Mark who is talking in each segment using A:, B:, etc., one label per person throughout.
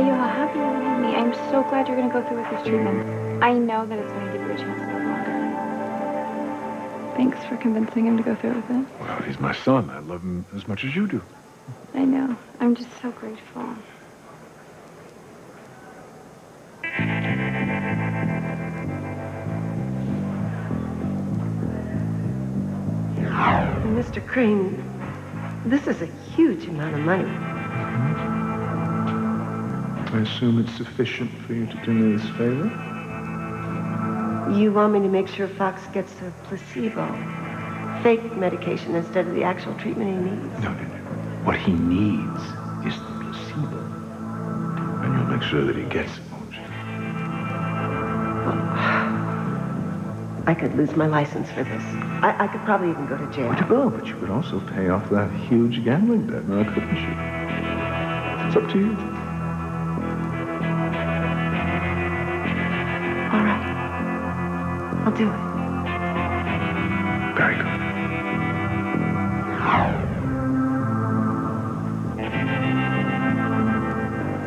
A: you how happy you made me. I'm so glad you're going to go through with this treatment. I know that it's going to give you a chance to live longer. Thanks for convincing him to go through with it.
B: Well, he's my son. I love him as much as you do.
A: I know. I'm just so grateful.
C: Mr. Crane, this is a huge amount of money.
B: I assume it's sufficient for you to do me this favor?
C: You want me to make sure Fox gets a placebo, fake medication instead of the actual treatment he needs?
B: No. What he needs is the placebo. And you'll make sure that he gets it, won't you?
C: I could lose my license for this. I could probably even go to jail.
B: Well, but you could also pay off that huge gambling debt, now couldn't you? It's up to you.
C: All right. I'll do it.
B: Very good.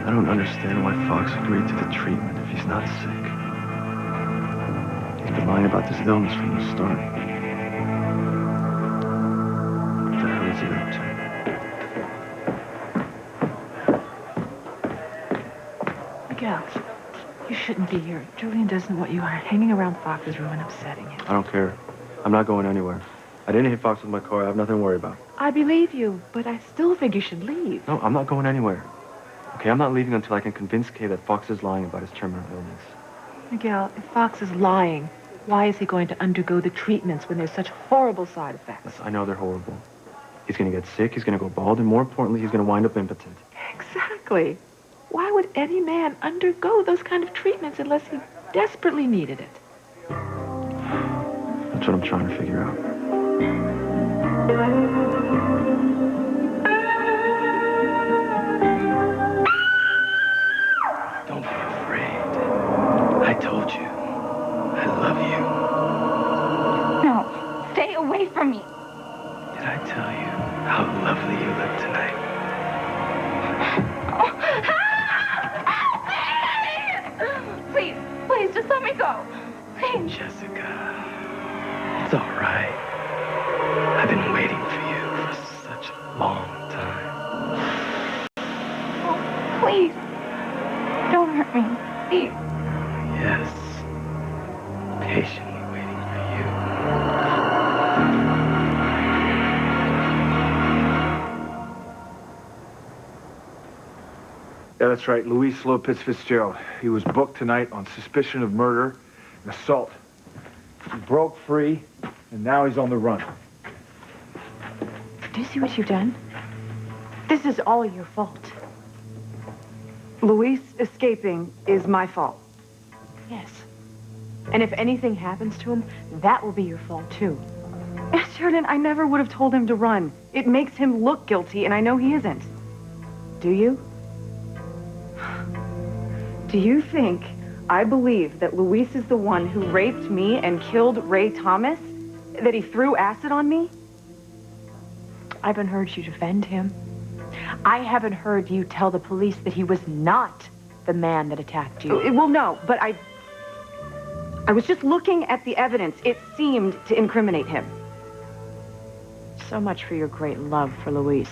D: I don't understand why Fox agreed to the treatment if he's not sick. He's been lying about this illness from the start. What the hell is he up to?
E: Miguel, you shouldn't be here. Julian doesn't want you hanging around Fox's room and upsetting him.
D: I don't care. I'm not going anywhere. I didn't hit Fox with my car. I have nothing to worry about.
E: I believe you, but I still think you should leave.
D: No, I'm not going anywhere. Okay, I'm not leaving until I can convince Kay that Fox is lying about his terminal illness.
E: Miguel, if Fox is lying, why is he going to undergo the treatments when there's such horrible side effects?
D: Yes, I know they're horrible. He's going to get sick, he's going to go bald, and more importantly, he's going to wind up impotent.
E: Exactly. Why would any man undergo those kind of treatments unless he desperately needed it?
D: That's what I'm trying to figure out.
F: Don't be afraid. I told you. I love you.
A: No, stay away from me.
F: Did I tell you how lovely you look tonight?
A: Please, please, just let me go. Please.
F: Jessica, it's all right. I've been waiting for you for such a long time.
A: Oh, please. Don't hurt me. Please.
F: Yes. Patiently waiting for you.
B: Yeah, that's right. Luis Lopez Fitzgerald. He was booked tonight on suspicion of murder and assault. He broke free, and now he's on the run.
E: Do you see what you've done? This is all your fault.
G: Luis escaping is my fault.
E: Yes. And if anything happens to him, that will be your fault, too.
G: Sheridan, I never would have told him to run. It makes him look guilty, and I know he isn't. Do you? Do you think I believe that Luis is the one who raped me and killed Ray Thomas? That he threw acid on me?
E: I haven't heard you defend him. I haven't heard you tell the police that he was not the man that attacked you.
G: Well, no, but I was just looking at the evidence. It seemed to incriminate him.
E: So much for your great love for Luis.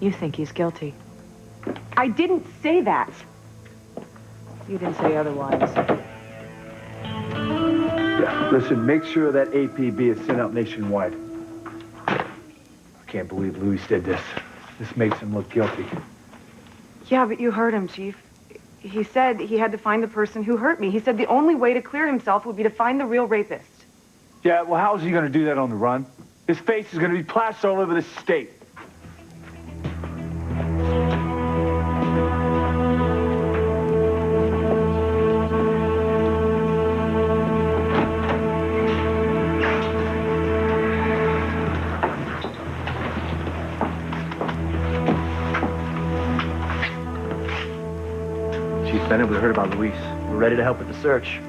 E: You think he's guilty.
G: I didn't say that.
E: You didn't say otherwise.
B: Yeah, listen, make sure that APB is sent out nationwide. I can't believe Luis did this. This makes him look guilty.
G: Yeah, but you heard him, Chief. He said he had to find the person who hurt me. He said the only way to clear himself would be to find the real rapist.
B: Yeah, well, how's he going to do that on the run? His face is going to be plastered all over the state.
D: Bennett, we heard about Luis. We're ready to help with the search.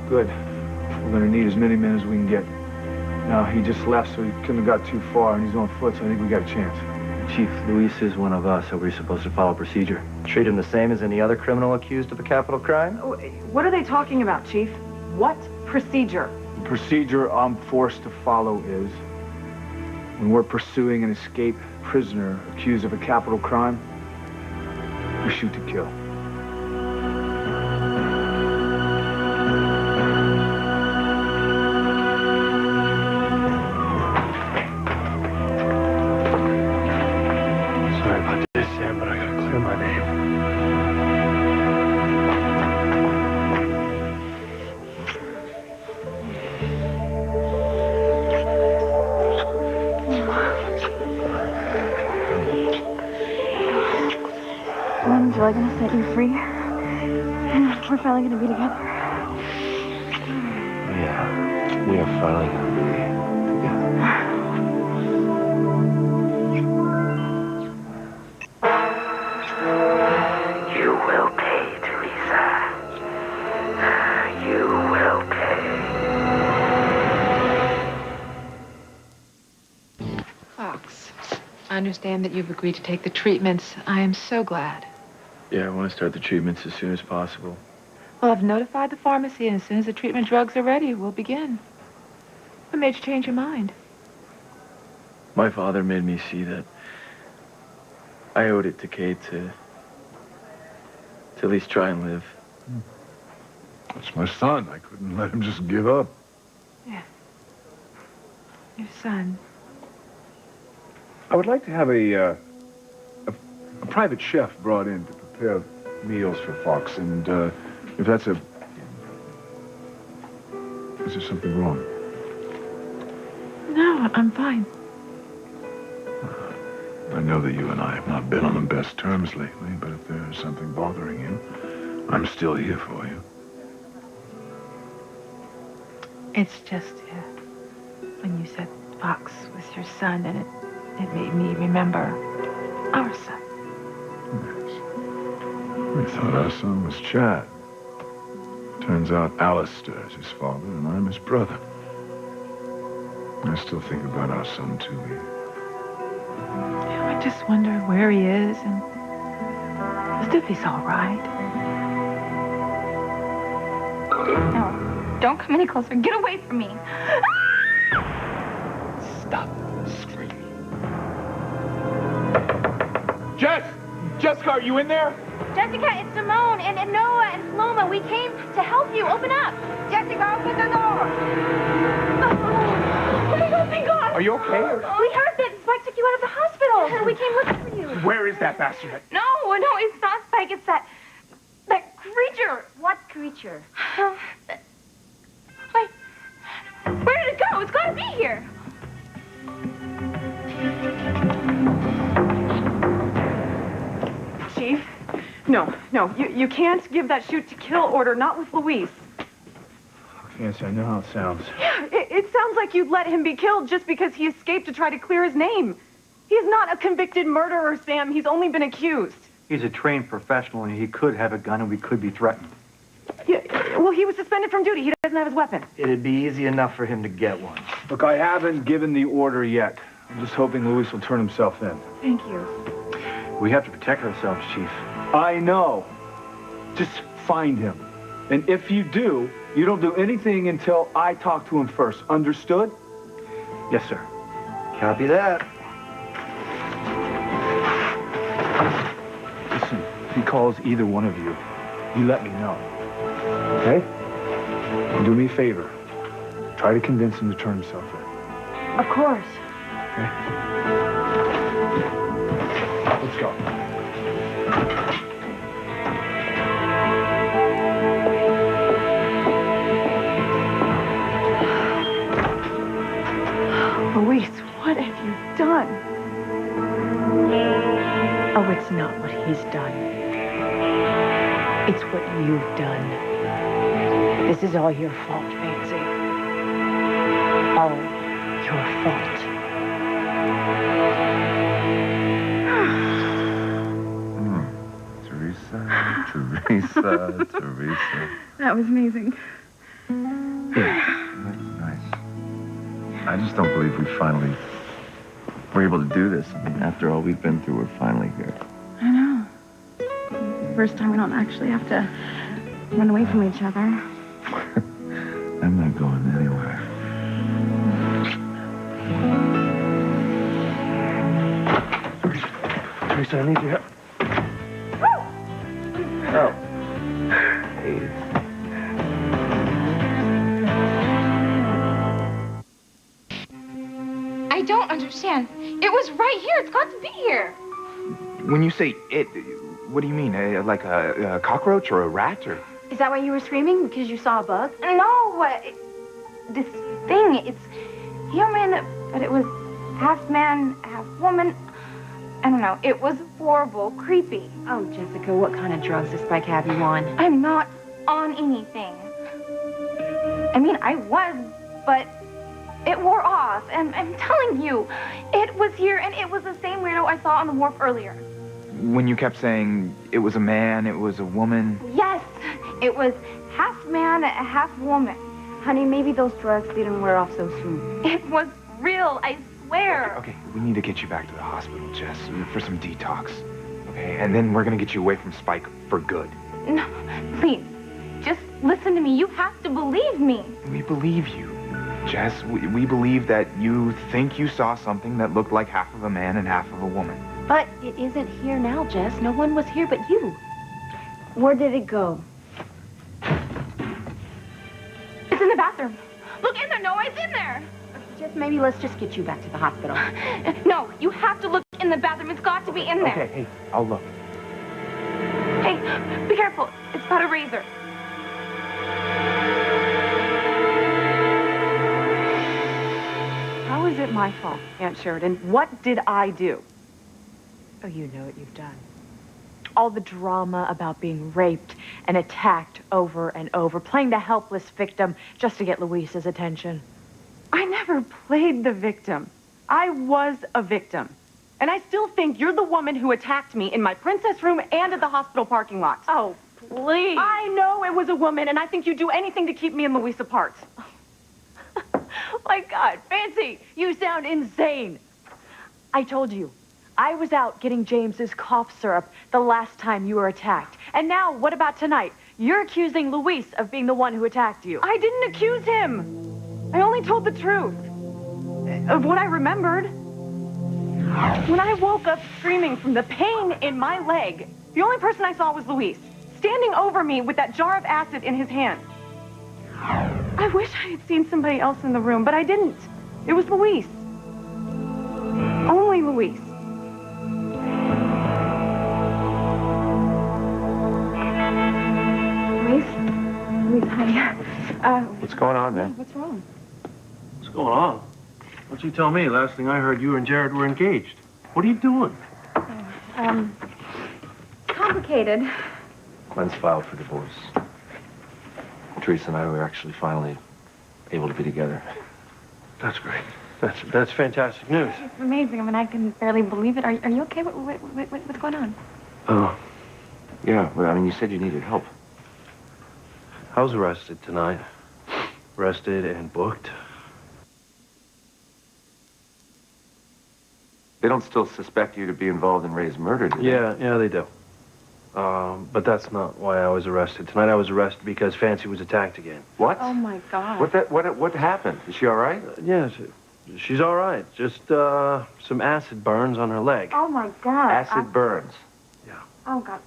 B: Good. We're going to need as many men as we can get. Now, he just left, so he couldn't have got too far, and he's on foot, so I think we got a chance.
D: Chief, Luis is one of us. Are we supposed to follow procedure?
F: Treat him the same as any other criminal accused of a capital crime?
G: What are they talking about, Chief? What procedure?
B: The procedure I'm forced to follow is when we're pursuing an escaped prisoner accused of a capital crime, we shoot to kill.
D: Sorry about this, Sam, but I gotta clear my name.
A: When's Joy gonna set you free? We're finally gonna be together.
D: Yeah, we are finally gonna be together.
F: You will pay, Teresa. You will pay.
E: Fox, I understand that you've agreed to take the treatments. I am so glad.
D: Yeah, I want to start the treatments as soon as possible.
E: Well, I've notified the pharmacy, and as soon as the treatment drugs are ready, we'll begin. What made you change your mind?
D: My father made me see that I owed it to Kate to at least try and live.
H: That's my son. I couldn't let him just give up.
E: Yeah. Your son.
B: I would like to have a private chef brought in to prepare meals for Fox, and if that's a... Is there something wrong?
E: No, I'm fine.
H: I know that you and I have not been on the best terms lately, but if there's something bothering you, I'm still here for you.
E: It's just when you said Fox was your son, and it made me remember our son.
H: We thought our son was Chad. Turns out Alistair is his father, and I'm his brother. I still think about our son, too.
E: Yeah, I just wonder where he is, and just if he's all right.
A: No, don't come any closer. Get away from me.
F: Stop screaming.
B: Jessica, are you in there?
A: Jessica, it's Simone and Noah and Floma. We came to help you. Open up. Jessica, open the door. Oh, thank God.
B: Are you okay?
A: We heard that Spike took you out of the hospital, and we came looking for you.
B: Where is that bastard?
A: No, it's not Spike. It's that creature. What creature? Wait, where did it go? It's got to be here.
G: Chief? No, you can't give that shoot-to-kill order, not with Luis.
B: Yes, I know how it sounds.
G: Yeah, it sounds like you'd let him be killed just because he escaped to try to clear his name. He's not a convicted murderer, Sam. He's only been accused.
I: He's a trained professional, and he could have a gun, and we could be threatened.
G: Yeah, well, he was suspended from duty. He doesn't have his weapon.
F: It'd be easy enough for him to get one.
B: Look, I haven't given the order yet. I'm just hoping Luis will turn himself in.
G: Thank you.
I: We have to protect ourselves, Chief.
B: I know. Just find him. And if you do, you don't do anything until I talk to him first. Understood?
I: Yes, sir.
F: Copy that.
B: Listen, if he calls either one of you, you let me know. Okay? And do me a favor. Try to convince him to turn himself in.
A: Of course.
B: Okay? Let's go.
G: Luis, what have you done?
E: Oh, it's not what he's done. It's what you've done. This is all your fault, Fancy. All your fault.
H: Teresa.
A: That was amazing.
H: That's nice. I just don't believe we finally
D: we're able to do this. I mean, after all we've been through, we're finally here.
A: I know. It's the first time we don't actually have to run away from each other.
H: I'm not going anywhere.
F: Teresa, I need your help. Oh. Hey.
A: I don't understand. It was right here. It's got to be here.
J: When you say it, what do you mean? Like a cockroach or a rat or?
A: Is that why you were screaming? Because you saw a bug? No. This thing, it's human, but it was half man, half woman. I don't know. It was horrible, creepy.
E: Oh, Jessica, what kind of drugs does Spike have you on?
A: I'm not on anything. I mean, I was, but it wore off. And I'm telling you, it was here, and it was the same weirdo I saw on the wharf earlier.
J: When you kept saying it was a man, it was a woman.
A: Yes, it was half man, half woman.
G: Honey, maybe those drugs didn't wear off so soon.
A: It was real, I swear.
J: Okay, we need to get you back to the hospital, Jess, for some detox. Okay, and then we're gonna get you away from Spike for good.
A: No, please, just listen to me. You have to believe me.
J: We believe you, Jess. We believe that you think you saw something that looked like half of a man and half of a woman.
E: But it isn't here now, Jess. No one was here but you.
C: Where did it go?
A: It's in the bathroom. Look in there, Noah, it's in there.
E: Jess, maybe let's just get you back to the hospital.
A: No, you have to look in the bathroom. It's got to be in there.
J: Okay, hey, I'll look.
A: Hey, be careful. It's got a razor.
G: How is it my fault, Aunt Sheridan? What did I do?
E: Oh, you know what you've done. All the drama about being raped and attacked over and over, playing the helpless victim just to get Luis's attention.
G: I never played the victim. I was a victim. And I still think you're the woman who attacked me in my princess room and at the hospital parking lot.
E: Oh, please.
G: I know it was a woman, and I think you'd do anything to keep me and Luis apart.
E: My God, Fancy, you sound insane. I told you, I was out getting James's cough syrup the last time you were attacked. And now, what about tonight? You're accusing Luis of being the one who attacked you.
G: I didn't accuse him. I only told the truth of what I remembered. When I woke up screaming from the pain in my leg, the only person I saw was Luis, standing over me with that jar of acid in his hand. I wish I had seen somebody else in the room, but I didn't. It was Luis. Only Luis.
A: Luis, honey.
J: What's going on, man?
A: What's wrong?
F: What's going on? Why don't you tell me? Last thing I heard, you and Jared were engaged. What are you doing?
A: Complicated.
D: Glenn's filed for divorce. Teresa and I were actually finally able to be together.
F: That's great. That's fantastic news.
A: It's amazing. I mean, I can barely believe it. Are you okay? What's going on?
D: Yeah, well, I mean, you said you needed help.
F: I was arrested tonight. Arrested and booked.
D: They don't still suspect you to be involved in Ray's murder, do they?
F: Yeah, they do. But that's not why I was arrested. Tonight I was arrested because Fancy was attacked again.
D: What?
G: Oh, my God.
D: What happened? Is she all right?
F: Yeah, she's all right. Just some acid burns on her leg.
A: Oh, my God.
D: Acid burns.
F: Yeah.
A: Oh, God.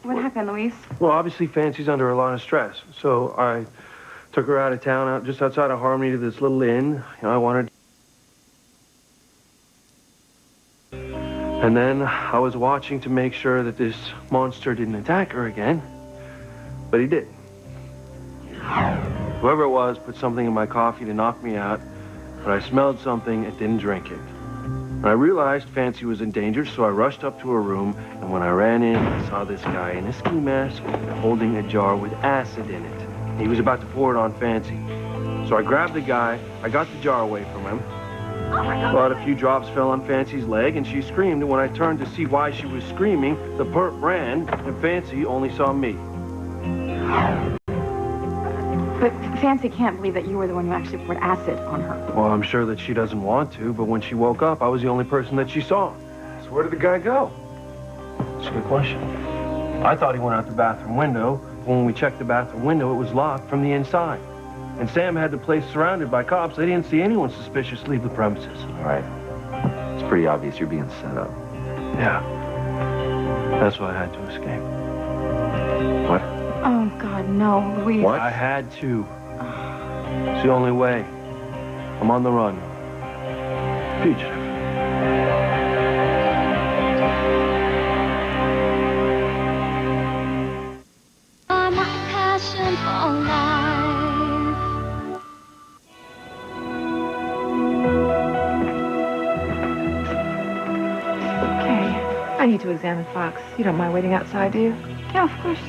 A: What happened, Luis?
F: Well, obviously Fancy's under a lot of stress. So I took her out of town, just outside of Harmony, to this little inn. You know, I wanted... And then I was watching to make sure that this monster didn't attack her again. But he did. Whoever it was put something in my coffee to knock me out, but I smelled something and didn't drink it. And I realized Fancy was in danger, so I rushed up to her room, and when I ran in, I saw this guy in a ski mask holding a jar with acid in it. He was about to pour it on Fancy. So I grabbed the guy, I got the jar away from him, but a few drops fell on Fancy's leg, and she screamed, and when I turned to see why she was screaming, the perp ran, and Fancy only saw me.
A: But Fancy can't believe that you were the one who actually poured acid on her.
F: Well, I'm sure that she doesn't want to, but when she woke up, I was the only person that she saw. So where did the guy go? That's a good question. I thought he went out the bathroom window, but when we checked the bathroom window, it was locked from the inside. And Sam had the place surrounded by cops. They didn't see anyone suspicious leave the premises.
J: All right. It's pretty obvious you're being set up.
F: Yeah. That's why I had to escape.
J: What?
A: Oh, God, no, Louise.
J: What?
F: I had to. It's the only way. I'm on the run. Fugitive.
K: My passion for life.
G: Okay. I need to examine Fox. You don't mind waiting outside, do you?
A: Yeah, of course.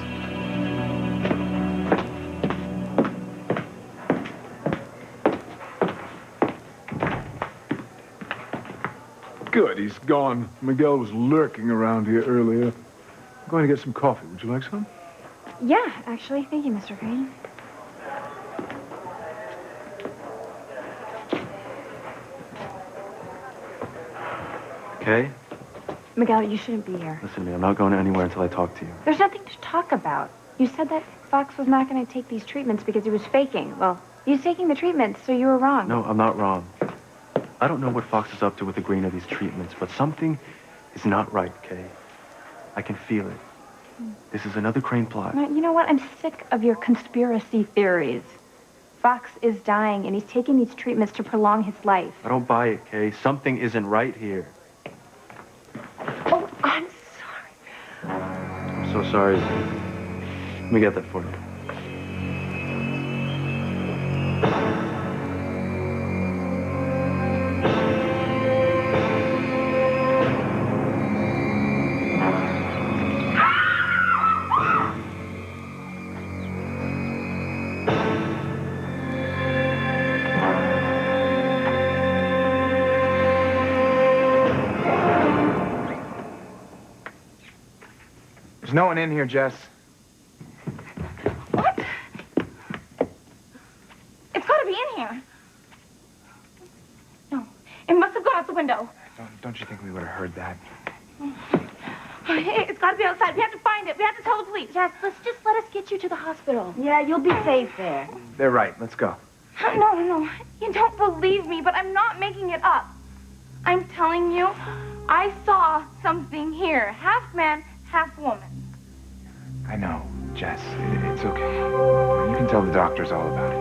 H: Good, he's gone. Miguel was lurking around here earlier. I'm going to get some coffee. Would you like some?
A: Yeah, actually. Thank you, Mr. Crane.
F: Okay?
A: Miguel, you shouldn't be here.
F: Listen to me, I'm not going anywhere until I talk to you.
A: There's nothing to talk about. You said that Fox was not going to take these treatments because he was faking. Well, he's taking the treatments, so you were wrong.
F: No, I'm not wrong. I don't know what Fox is up to with agreeing to these treatments, but something is not right, Kay. I can feel it. This is another Crane plot.
A: You know what? I'm sick of your conspiracy theories. Fox is dying, and he's taking these treatments to prolong his life.
F: I don't buy it, Kay. Something isn't right here.
A: Oh, I'm sorry.
F: I'm so sorry. Let me get that for you.
J: There's no one in here, Jess.
A: What? It's got to be in here. No, it must have gone out the window.
J: Don't you think we would have heard that?
A: It's got to be outside. We have to find it. We have to tell the police. Jess, just let us get you to the hospital. Yeah, you'll be safe there.
J: They're right. Let's go.
A: No. You don't believe me, but I'm not making it up. I'm telling you, I saw something here. Half man, half woman.
J: I know, Jess. It's okay. You can tell the doctors all about it.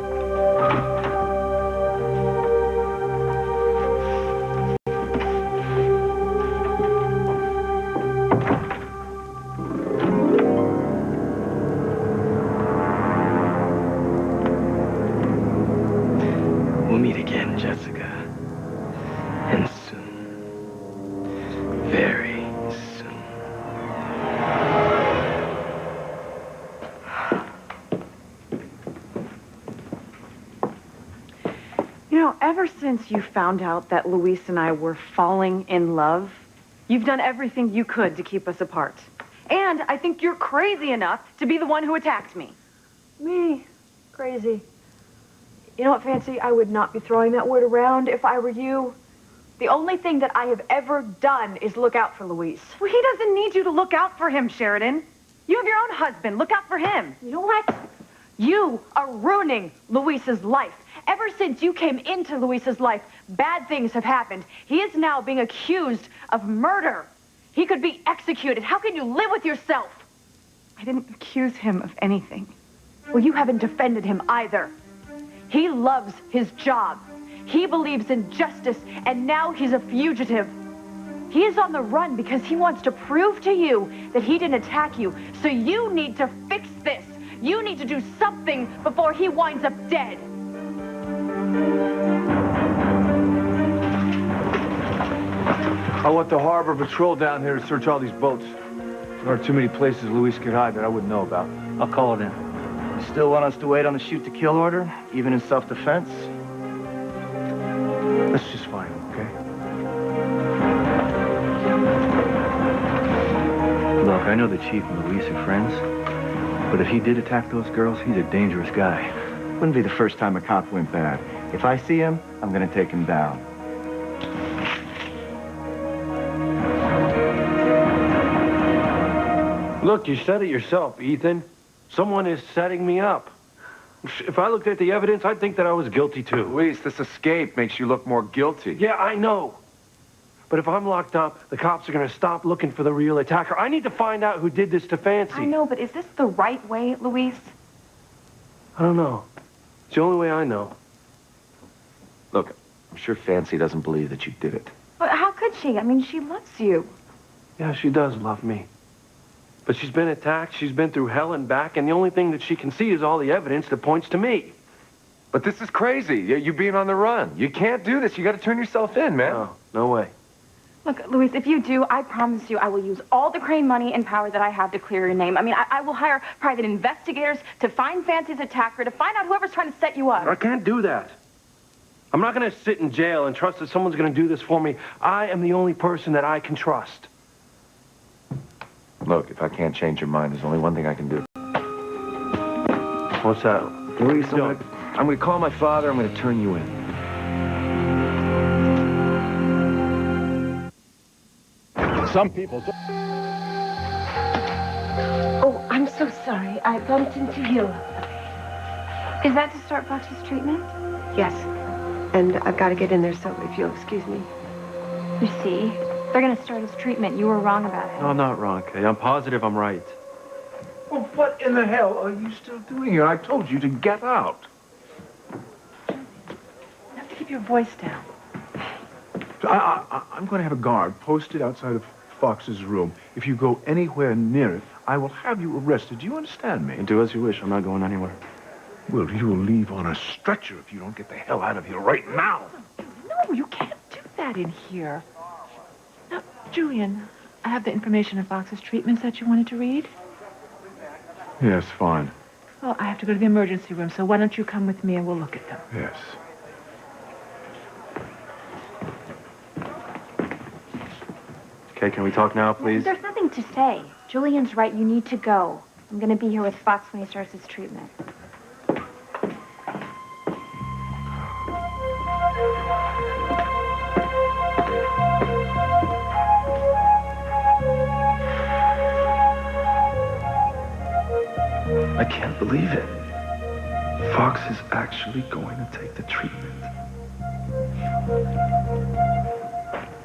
D: We'll meet again, Jessica. And soon. Very soon.
G: You know, ever since you found out that Luis and I were falling in love, you've done everything you could to keep us apart. And I think you're crazy enough to be the one who attacked me.
E: Me? Crazy. You know what, Fancy? I would not be throwing that word around if I were you. The only thing that I have ever done is look out for Luis.
G: Well, he doesn't need you to look out for him, Sheridan. You have your own husband. Look out for him.
E: You know what?
G: You are ruining Luis's life. Ever since you came into Luis's life, bad things have happened. He is now being accused of murder. He could be executed. How can you live with yourself?
E: I didn't accuse him of anything.
G: Well, you haven't defended him either. He loves his job. He believes in justice, and now he's a fugitive. He is on the run because he wants to prove to you that he didn't attack you. So you need to fix this. You need to do something before he winds up dead.
B: I want the harbor patrol down here to search all these boats. There are too many places Luis could hide that I wouldn't know about.
I: I'll call it in.
L: You still want us to wait on the shoot-to-kill order, even in self-defense?
B: That's just fine, okay?
I: Look, I know the chief and Luis are friends, but if he did attack those girls, he's a dangerous guy.
L: Wouldn't be the first time a cop went bad. If I see him, I'm gonna take him down.
F: Look, you said it yourself, Ethan. Someone is setting me up. If I looked at the evidence, I'd think that I was guilty too.
J: Luis, this escape makes you look more guilty.
F: Yeah, I know. But if I'm locked up, the cops are gonna stop looking for the real attacker. I need to find out who did this to Fancy.
A: I know, but is this the right way, Luis?
F: I don't know. It's the only way I know.
J: Look, I'm sure Fancy doesn't believe that you did it.
A: But how could she? I mean, she loves you.
F: Yeah, she does love me. But she's been attacked, she's been through hell and back, and the only thing that she can see is all the evidence that points to me.
J: But this is crazy. You being on the run. You can't do this. You got to turn yourself in, man.
F: No, no way.
A: Look, Luis, if you do, I promise you I will use all the Crane money and power that I have to clear your name. I mean, I will hire private investigators to find Fancy's attacker, to find out whoever's trying to set you up.
F: I can't do that. I'm not going to sit in jail and trust that someone's going to do this for me. I am the only person that I can trust.
J: Look, if I can't change your mind, there's only one thing I can do.
F: What's that?
J: Luis, I'm gonna call my father. I'm gonna turn you in.
H: Some people...
C: Oh, I'm so sorry. I bumped into you.
A: Is that to start Fox's treatment?
C: Yes. And I've got to get in there, so if you'll excuse me.
A: You see, they're going to start his treatment. You were wrong about it.
F: No, I'm not wrong, Kay. I'm positive I'm right.
H: Well, what in the hell are you still doing here? I told you to get out.
E: You have to keep your voice down.
H: I'm going to have a guard posted outside of Fox's room. If you go anywhere near it, I will have you arrested. Do you understand me?
F: And do as you wish. I'm not going anywhere.
H: Well, you will leave on a stretcher if you don't get the hell out of here right now.
E: No, you can't do that in here. Now, Julian, I have the information on Fox's treatments that you wanted to read.
H: Yes, fine.
E: Well, I have to go to the emergency room, so why don't you come with me and we'll look at them.
H: Yes.
F: Okay, can we talk now, please?
A: There's nothing to say. Julian's right. You need to go. I'm going to be here with Fox when he starts his treatment.
H: I can't believe it. Fox is actually going to take the treatment.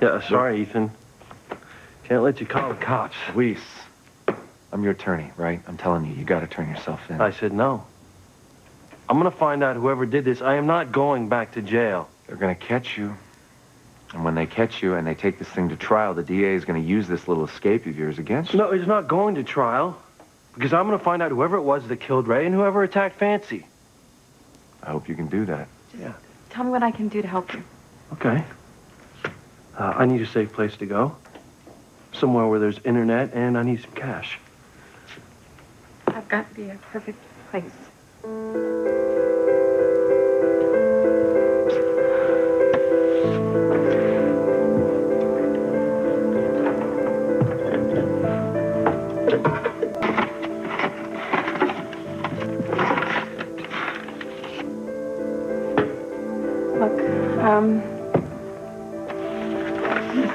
F: Yeah, sorry, Ethan. Can't let you call the cops.
J: Luis, I'm your attorney, right? I'm telling you, you got to turn yourself in.
F: I said no. I'm going to find out whoever did this. I am not going back to jail.
J: They're going to catch you. And when they catch you and they take this thing to trial, the DA is going to use this little escape of yours against you.
F: No, it's not going to trial. Because I'm going to find out whoever it was that killed Ray and whoever attacked Fancy.
J: I hope you can do that.
F: Yeah.
A: Tell me what I can do to help you.
F: Okay. I need a safe place to go. Somewhere where there's internet, and I need some cash.
A: I've got the perfect place.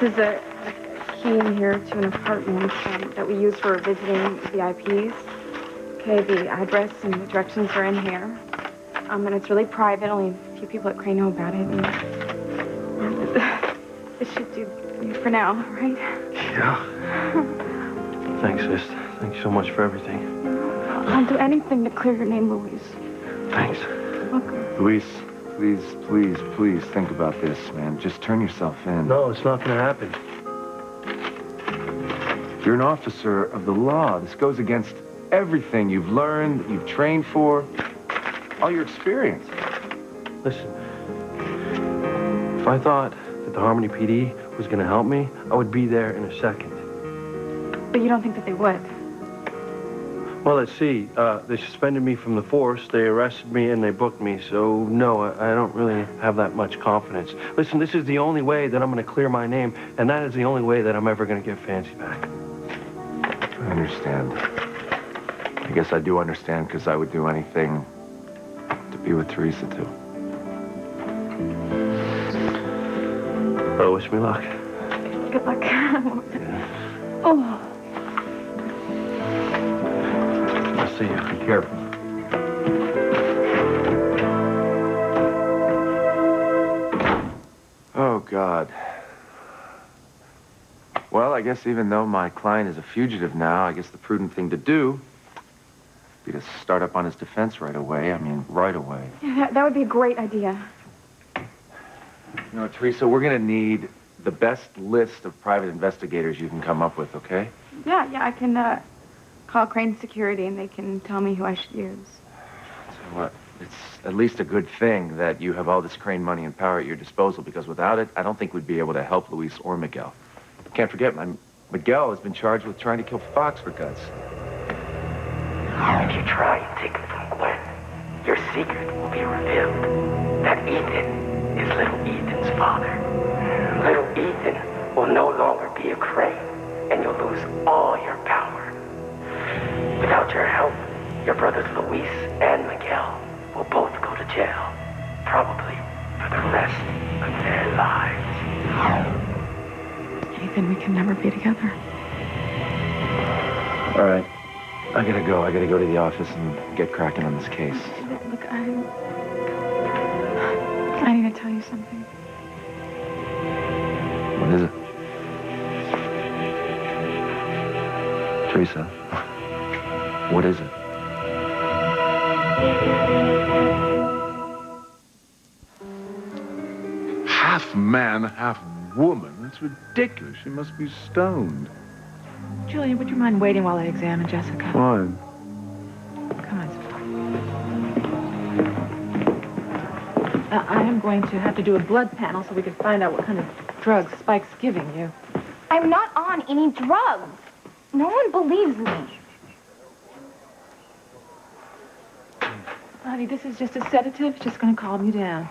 A: This is a key in here to an apartment that we use for visiting VIPs. Okay, the address and the directions are in here. And it's really private. Only a few people at Crane know about it. And this should do for now, right?
F: Yeah. Thanks, sis. Thanks so much for everything.
A: I'll do anything to clear your name, Luis.
F: Thanks.
A: Welcome.
J: Luis, please think about this, man. Just turn yourself in.
F: No, it's not going to happen.
J: You're an officer of the law. This goes against everything you've learned, that you've trained for, all your experience.
F: Listen, if I thought that the Harmony PD was going to help me, I would be there in a second.
A: But you don't think that they would?
F: Well, let's see. They suspended me from the force, they arrested me, and they booked me. So, no, I don't really have that much confidence. Listen, this is the only way that I'm going to clear my name, and that is the only way that I'm ever going to get Fancy back.
J: I understand. I guess I do understand, because I would do anything to be with Teresa, too.
F: Oh, wish me luck.
A: Good luck.
F: Yeah.
A: Oh.
F: I'll see you.
J: Be careful. Oh, God. Well, I guess even though my client is a fugitive now, I guess the prudent thing to do would be to start up on his defense right away. I mean, right away.
A: Yeah, that would be a great idea.
J: You know, Teresa, we're going to need the best list of private investigators you can come up with, okay?
A: Yeah, I can call Crane Security and they can tell me who I should use.
J: So what? It's at least a good thing that you have all this Crane money and power at your disposal, because without it, I don't think we'd be able to help Luis or Miguel. Can't forget, Miguel has been charged with trying to kill Fox, for God's sake.
M: If you try and take it from Gwen, your secret will be revealed. That Ethan is little Ethan's father. Little Ethan will no longer be a Crane, and you'll lose all your power. Without your help, your brothers Luis and Miguel will both go to jail, probably for the rest of their lives.
A: Ethan, we can never be together.
J: All right. I gotta go. I gotta go to the office and get cracking on this case.
A: Look, I need to tell you something.
J: What is it? Teresa, what is it?
H: Half man, half woman. That's ridiculous. She must be stoned.
E: Julian, would you mind waiting while I examine Jessica?
H: Fine.
E: Come on, Sophia. I am going to have to do a blood panel so we can find out what kind of drugs Spike's giving you.
A: I'm not on any drugs. No one believes me.
E: Honey, this is just a sedative. It's just going to calm you down.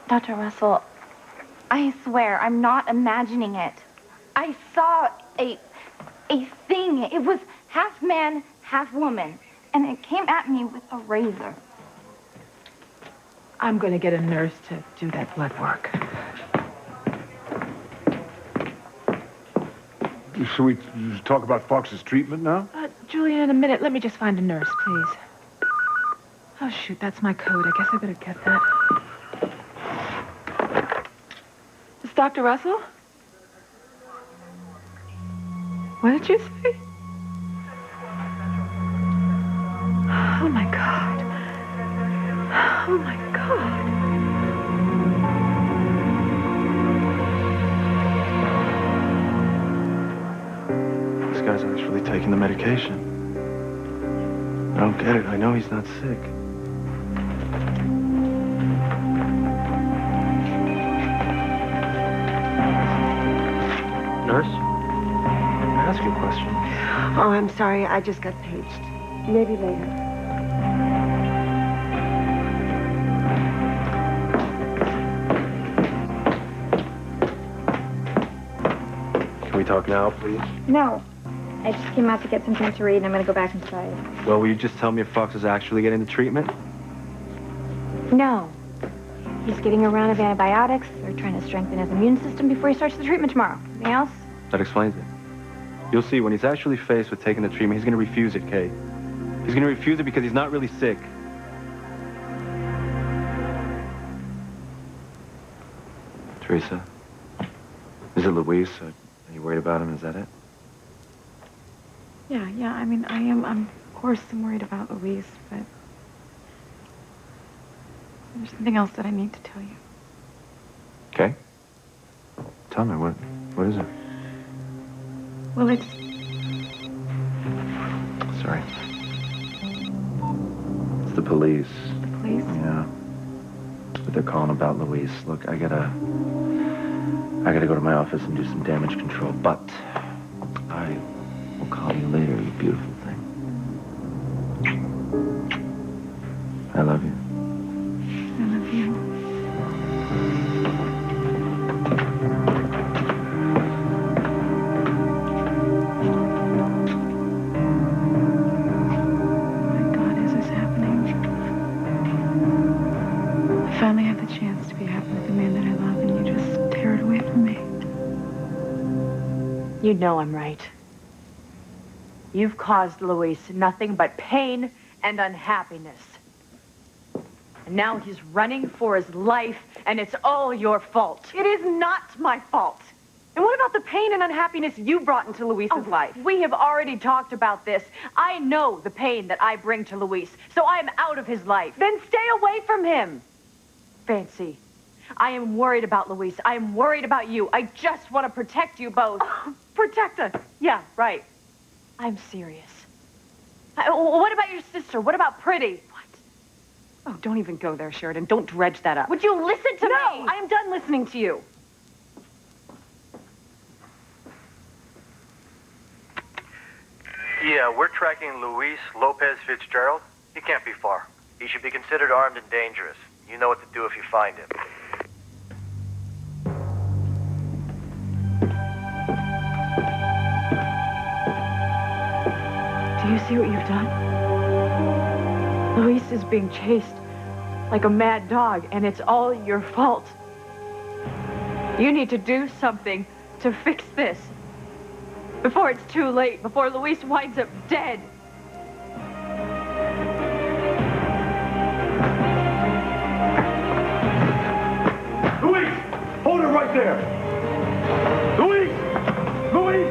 A: Dr. Russell, I swear I'm not imagining it. I saw a thing. It was half man, half woman. And it came at me with a razor.
E: I'm going to get a nurse to do that blood work.
H: Should we talk about Fox's treatment now?
E: Julian, in a minute. Let me just find a nurse, please. Oh, shoot, that's my code. I guess I better get that. It's Dr. Russell? What did you say? Oh, my God. Oh, my God.
F: This guy's actually taking the medication. I don't get it. I know he's not sick. Nurse? Can I ask you a question?
C: Oh, I'm sorry. I just got paged. Maybe later.
F: Can we talk now, please?
A: No. I just came out to get something to read and I'm going to go back inside.
I: Well, will you just tell me if Fox is actually getting the treatment?
A: No. He's getting a round of antibiotics. They're trying to strengthen his immune system before he starts the treatment tomorrow. Anything else?
I: That explains it. You'll see, when he's actually faced with taking the treatment, he's going to refuse it, Kate. He's going to refuse it because he's not really sick.
J: Teresa, is it Luis? Are you worried about him? Is that it?
A: Yeah, I mean, I am, of course, I'm worried about Luis, but there's something else that I need to tell you.
J: Okay. Tell me, what is it?
A: Well, it's...
J: Sorry. It's the police.
A: The police?
J: Yeah. But they're calling about Luis. Look, I gotta go to my office and do some damage control, but I will call you later, you beautiful thing. I love you.
A: I love you. My God, is this happening?
E: You know I'm right. You've caused Luis nothing but pain and unhappiness. And now he's running for his life, and it's all your fault.
G: It is not my fault. And what about the pain and unhappiness you brought into Luis's life?
E: We have already talked about this. I know the pain that I bring to Luis, so I am out of his life.
G: Then stay away from him.
E: Fancy, I am worried about Luis. I am worried about you. I just want to protect you both.
G: Protect us. Yeah, right.
E: I'm serious. What about your sister? What about Pretty?
G: Oh, don't even go there, Sheridan. Don't dredge that up.
E: Would you listen to me?
G: No, I am done listening to you.
N: Yeah, we're tracking Luis Lopez Fitzgerald. He can't be far. He should be considered armed and dangerous. You know what to do if you find him.
E: Do you see what you've done? Luis is being chased like a mad dog, and it's all your fault. You need to do something to fix this before it's too late, before Luis winds up dead.
O: Luis! Hold it right there! Luis! Luis!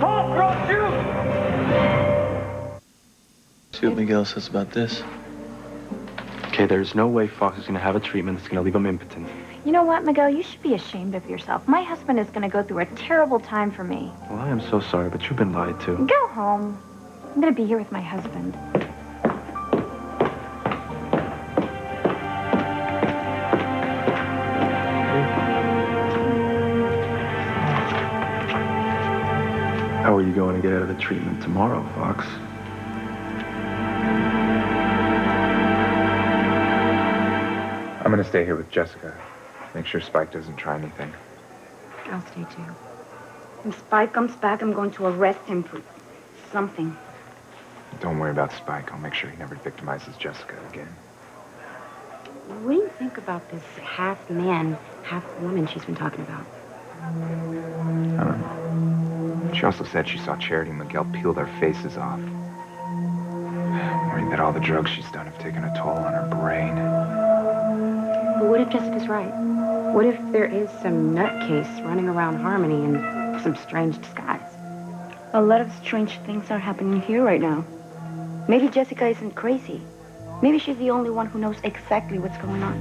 O: Halt! Or I'll shoot!
D: See what Miguel says about this.
I: Okay, there's no way Fox is going to have a treatment that's going to leave him impotent.
A: You know what, Miguel? You should be ashamed of yourself. My husband is going to go through a terrible time for me.
I: Well, I am so sorry, but you've been lied to.
A: Go home. I'm going to be here with my husband.
I: How are you going to get out of the treatment tomorrow, Fox?
P: I'm gonna stay here with Jessica. Make sure Spike doesn't try anything.
A: I'll stay too. When Spike comes back, I'm going to arrest him for something.
P: Don't worry about Spike. I'll make sure he never victimizes Jessica again.
A: What do you think about this half man, half woman she's been talking about?
P: I don't know. She also said she saw Charity and Miguel peel their faces off. I'm worried that all the drugs she's done have taken a toll on her brain.
A: But what if Jessica's right? What if there is some nutcase running around Harmony in some strange disguise? A lot of strange things are happening here right now. Maybe Jessica isn't crazy. Maybe she's the only one who knows exactly what's going on.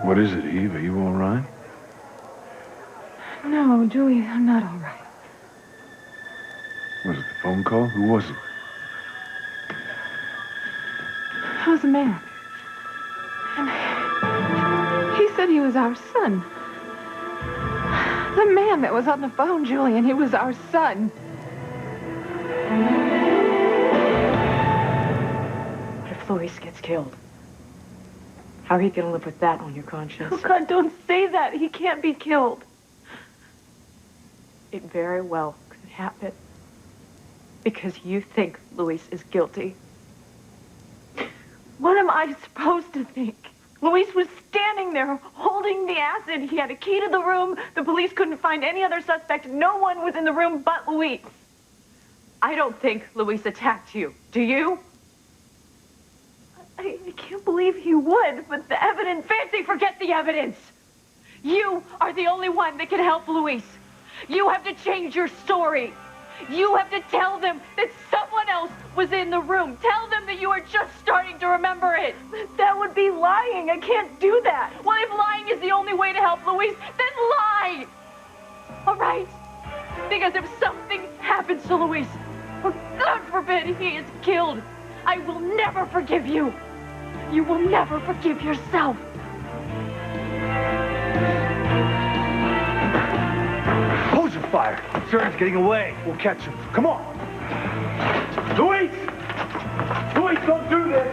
H: What is it, Eve? Are you all right?
E: No, Julian, I'm not all right.
H: Was it the phone call? Who was it?
E: It was a man. And he said he was our son. The man that was on the phone, Julian, he was our son. What if Luis gets killed? How are you going to live with that on your conscience?
G: Oh, God, don't say that. He can't be killed.
E: It very well could happen. Because you think Luis is guilty.
G: What am I supposed to think? Luis was standing there holding the acid. He had a key to the room. The police couldn't find any other suspect. No one was in the room but Luis.
E: I don't think Luis attacked you. Do you?
G: I can't believe he would, but the evidence...
E: Fancy, forget the evidence. You are the only one that can help Luis. You have to change your story. You have to tell them that someone else was in the room. Tell them that you are just starting to remember it.
G: That would be lying. I can't do that.
E: Well, if lying is the only way to help Luis, then lie. All right? Because if something happens to Luis, or God forbid he is killed, I will never forgive you. You will never forgive yourself.
O: Hose are fired. Sheridan's getting away. We'll catch him. Come on. Luis! Luis, don't do this!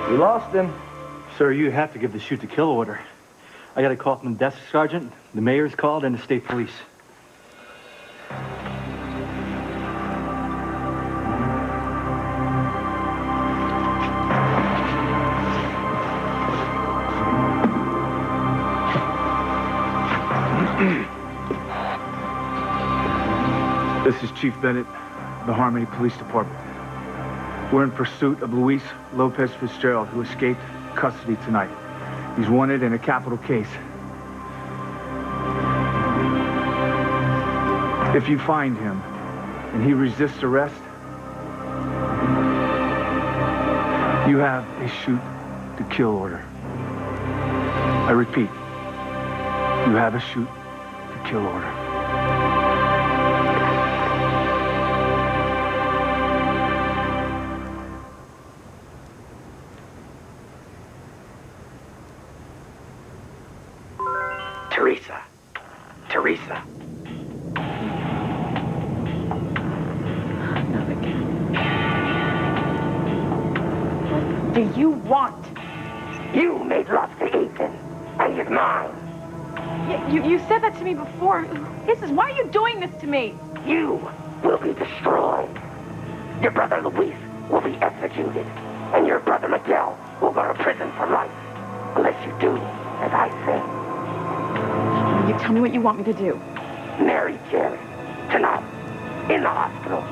L: We lost him.
I: Sir, you have to give the shoot to kill order. I got a call from the desk sergeant, the mayor's called, and the state police.
B: This is Chief Bennett, the Harmony Police Department. We're in pursuit of Luis Lopez Fitzgerald, who escaped custody tonight. He's wanted in a capital case. If you find him and he resists arrest, you have a shoot to kill order. I repeat, you have a shoot to kill order.
M: Teresa.
G: What do you want?
M: You made love to Ethan, and he's mine.
G: You said that to me before. Why are you doing this to me?
M: You will be destroyed. Your brother Luis will be executed, and your brother Miguel will go to prison for life, unless you do as I say.
G: You tell me what you want me to do.
M: Marry Jerry tonight in the hospital.